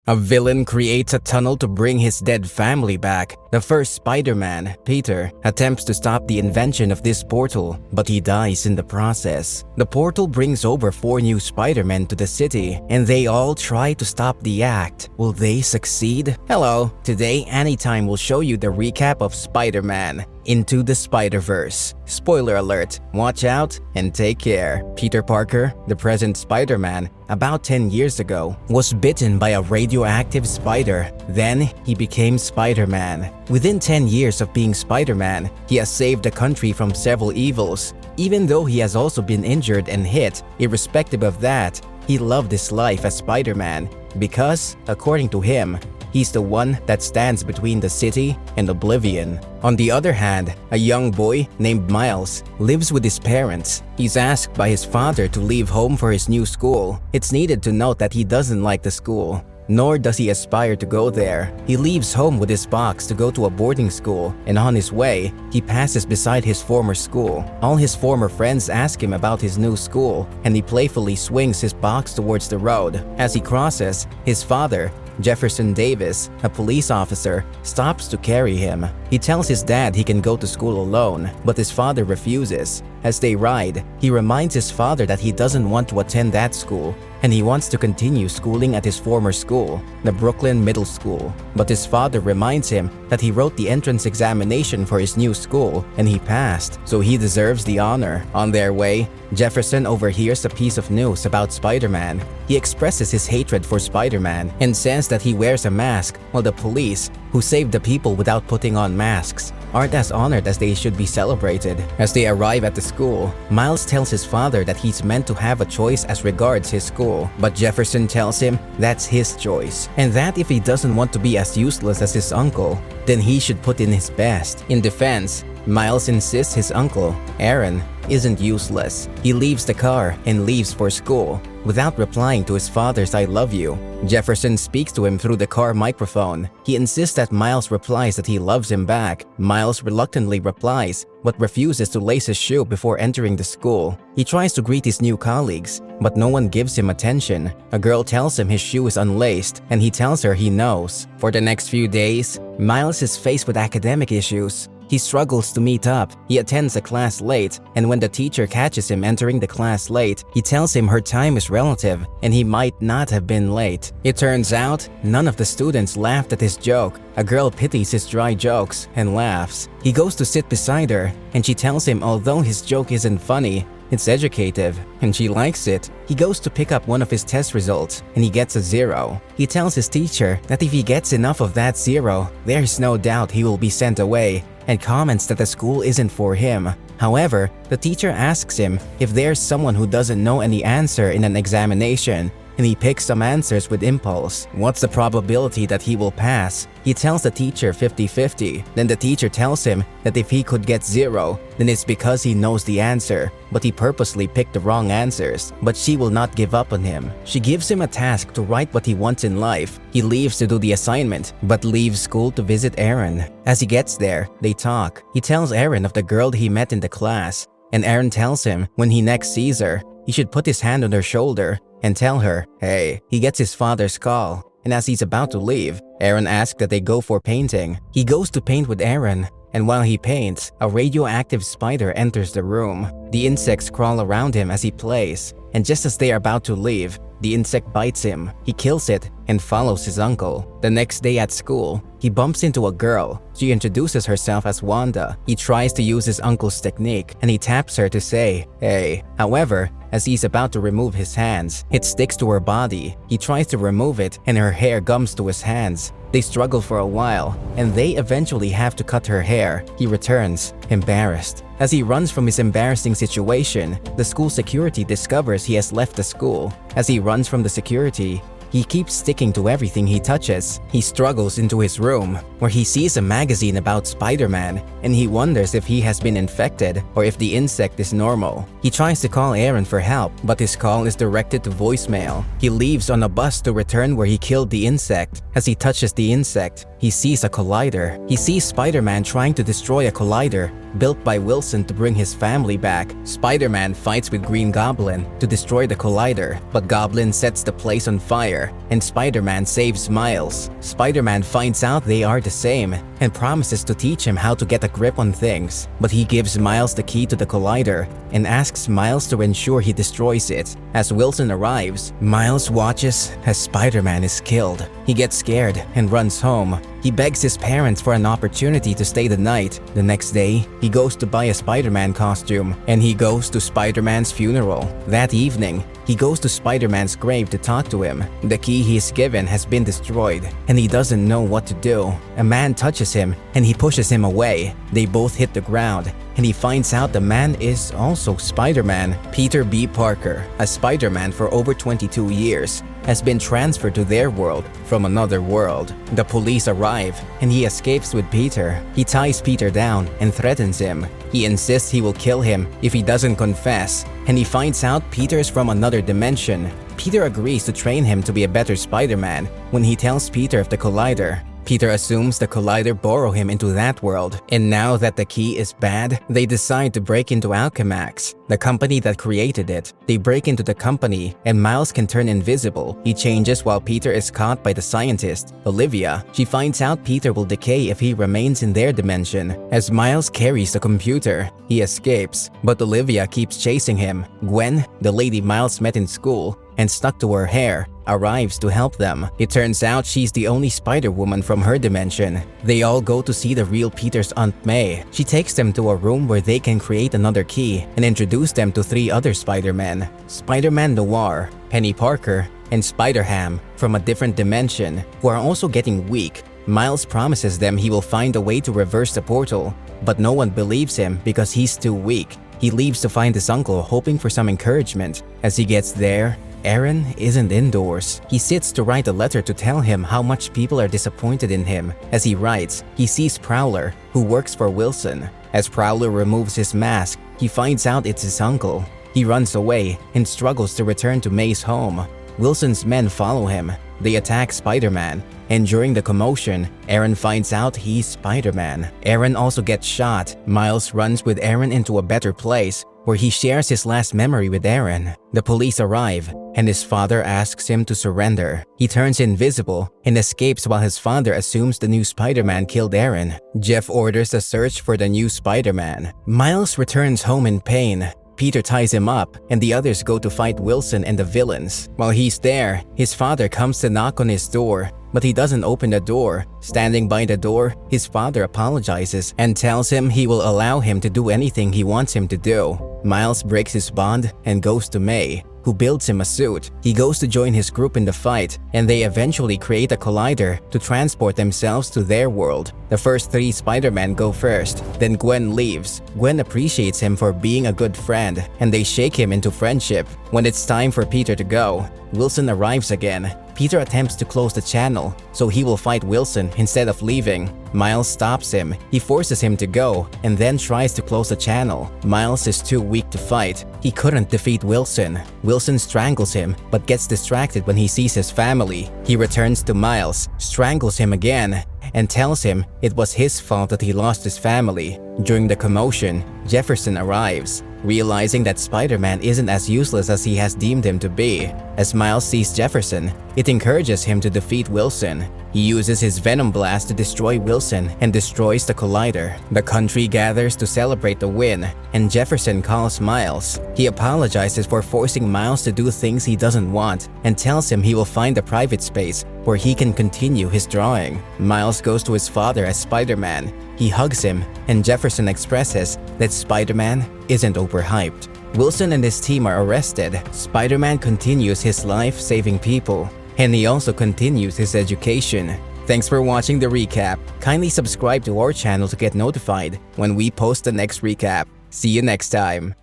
A villain creates a tunnel to bring his dead family back. The first Spider-Man, Peter, attempts to stop the invention of this portal, but he dies in the process. The portal brings over 4 new Spider-Men to the city, and they all try to stop the act. Will they succeed? Hello, today Anytime will show you the recap of Spider-Man Into the Spider-Verse. Spoiler alert, watch out and take care. Peter Parker, the present Spider-Man, about 10 years ago, was bitten by a radioactive spider. Then he became Spider-Man. Within 10 years of being Spider-Man, he has saved the country from several evils. Even though he has also been injured and hit, irrespective of that, he loved his life as Spider-Man because, according to him, he's the one that stands between the city and oblivion. On the other hand, a young boy named Miles lives with his parents. He's asked by his father to leave home for his new school. It's needed to note that he doesn't like the school, nor does he aspire to go there. He leaves home with his box to go to a boarding school, and on his way, he passes beside his former school. All his former friends ask him about his new school, and he playfully swings his box towards the road. As he crosses, his father, Jefferson Davis, a police officer, stops to carry him. He tells his dad he can go to school alone, but his father refuses. As they ride, he reminds his father that he doesn't want to attend that school, and he wants to continue schooling at his former school, the Brooklyn Middle School. But his father reminds him that he wrote the entrance examination for his new school, and he passed, so he deserves the honor. On their way, Jefferson overhears a piece of news about Spider-Man. He expresses his hatred for Spider-Man and says that he wears a mask, while the police, who saved the people without putting on masks, aren't as honored as they should be celebrated. As they arrive at the school, Miles tells his father that he's meant to have a choice as regards his school, but Jefferson tells him that's his choice, and that if he doesn't want to be as useless as his uncle, then he should put in his best. In defense, Miles insists his uncle, Aaron, isn't useless. He leaves the car and leaves for school without replying to his father's "I love you." Jefferson speaks to him through the car microphone. He insists that Miles replies that he loves him back. Miles reluctantly replies, but refuses to lace his shoe before entering the school. He tries to greet his new colleagues, but no one gives him attention. A girl tells him his shoe is unlaced, and he tells her he knows. For the next few days, Miles is faced with academic issues. He struggles to meet up. He attends a class late, and when the teacher catches him entering the class late, he tells him her time is relative and he might not have been late. It turns out, none of the students laughed at his joke. A girl pities his dry jokes and laughs. He goes to sit beside her, and she tells him although his joke isn't funny, it's educative, and she likes it. He goes to pick up one of his test results, and he gets a 0. He tells his teacher that if he gets enough of that 0, there's no doubt he will be sent away, and comments that the school isn't for him. However, the teacher asks him if there's someone who doesn't know any answer in an examination, and he picks some answers with impulse. What's the probability that he will pass? He tells the teacher 50-50. Then the teacher tells him that if he could get 0, then it's because he knows the answer, but he purposely picked the wrong answers. But she will not give up on him. She gives him a task to write what he wants in life. He leaves to do the assignment, but leaves school to visit Aaron. As he gets there, they talk. He tells Aaron of the girl he met in the class, and Aaron tells him when he next sees her, he should put his hand on her shoulder and tell her, hey. He gets his father's call, and as he's about to leave, Aaron asks that they go for painting. He goes to paint with Aaron, and while he paints, a radioactive spider enters the room. The insects crawl around him as he plays, and just as they are about to leave, the insect bites him. He kills it and follows his uncle. The next day at school, he bumps into a girl. She introduces herself as Wanda. He tries to use his uncle's technique, and he taps her to say, hey. However, as he's about to remove his hands, it sticks to her body. He tries to remove it, and her hair gums to his hands. They struggle for a while, and they eventually have to cut her hair. He returns, embarrassed. As he runs from his embarrassing situation, the school security discovers he has left the school. As he runs from the security, he keeps sticking to everything he touches. He struggles into his room, where he sees a magazine about Spider-Man, and he wonders if he has been infected or if the insect is normal. He tries to call Aaron for help, but his call is directed to voicemail. He leaves on a bus to return where he killed the insect. As he touches the insect, he sees a collider. He sees Spider-Man trying to destroy a collider built by Wilson to bring his family back. Spider-Man fights with Green Goblin to destroy the collider, but Goblin sets the place on fire, and Spider-Man saves Miles. Spider-Man finds out they are the same and promises to teach him how to get a grip on things, but he gives Miles the key to the collider and asks Miles to ensure he destroys it. As Wilson arrives, Miles watches as Spider-Man is killed. He gets scared and runs home. He begs his parents for an opportunity to stay the night. The next day, he goes to buy a Spider-Man costume, and he goes to Spider-Man's funeral. That evening, he goes to Spider-Man's grave to talk to him. The key he is given has been destroyed, and he doesn't know what to do. A man touches him, and he pushes him away. They both hit the ground, and he finds out the man is also Spider-Man. Peter B. Parker, a Spider-Man for over 22 years, has been transferred to their world from another world. The police arrive, and he escapes with Peter. He ties Peter down and threatens him. He insists he will kill him if he doesn't confess, and he finds out Peter is from another dimension. Peter agrees to train him to be a better Spider-Man when he tells Peter of the collider. Peter assumes the collider borrowed him into that world, and now that the key is bad, they decide to break into Alchemax, the company that created it. They break into the company, and Miles can turn invisible. He changes while Peter is caught by the scientist, Olivia. She finds out Peter will decay if he remains in their dimension. As Miles carries the computer, he escapes, but Olivia keeps chasing him. Gwen, the lady Miles met in school and stuck to her hair, arrives to help them. It turns out she's the only Spider-Woman from her dimension. They all go to see the real Peter's Aunt May. She takes them to a room where they can create another key and introduce them to 3 other Spider-Men: Spider-Man Noir, Penny Parker, and Spider-Ham from a different dimension, who are also getting weak. Miles promises them he will find a way to reverse the portal, but no one believes him because he's too weak. He leaves to find his uncle, hoping for some encouragement. As he gets there, Aaron isn't indoors. He sits to write a letter to tell him how much people are disappointed in him. As he writes, he sees Prowler, who works for Wilson. As Prowler removes his mask, he finds out it's his uncle. He runs away and struggles to return to May's home. Wilson's men follow him. They attack Spider-Man, and during the commotion, Aaron finds out he's Spider-Man. Aaron also gets shot. Miles runs with Aaron into a better place, where he shares his last memory with Aaron. The police arrive, and his father asks him to surrender. He turns invisible and escapes while his father assumes the new Spider-Man killed Aaron. Jeff orders a search for the new Spider-Man. Miles returns home in pain. Peter ties him up, and the others go to fight Wilson and the villains. While he's there, his father comes to knock on his door, but he doesn't open the door. Standing by the door, his father apologizes and tells him he will allow him to do anything he wants him to do. Miles breaks his bond and goes to May, who builds him a suit. He goes to join his group in the fight, and they eventually create a collider to transport themselves to their world. The first 3 Spider-Men go first, then Gwen leaves. Gwen appreciates him for being a good friend, and they shake him into friendship. When it's time for Peter to go, Wilson arrives again. Peter attempts to close the channel, so he will fight Wilson instead of leaving. Miles stops him. He forces him to go and then tries to close the channel. Miles is too weak to fight. He couldn't defeat Wilson. Wilson strangles him but gets distracted when he sees his family. He returns to Miles, strangles him again, and tells him it was his fault that he lost his family. During the commotion, Jefferson arrives, realizing that Spider-Man isn't as useless as he has deemed him to be. As Miles sees Jefferson, it encourages him to defeat Wilson. He uses his Venom Blast to destroy Wilson and destroys the collider. The country gathers to celebrate the win, and Jefferson calls Miles. He apologizes for forcing Miles to do things he doesn't want and tells him he will find a private space where he can continue his drawing. Miles goes to his father as Spider-Man. He hugs him, and Jefferson expresses that Spider-Man isn't overhyped. Wilson and his team are arrested. Spider-Man continues his life saving people, and he also continues his education. Thanks for watching the recap. Kindly subscribe to our channel to get notified when we post the next recap. See you next time.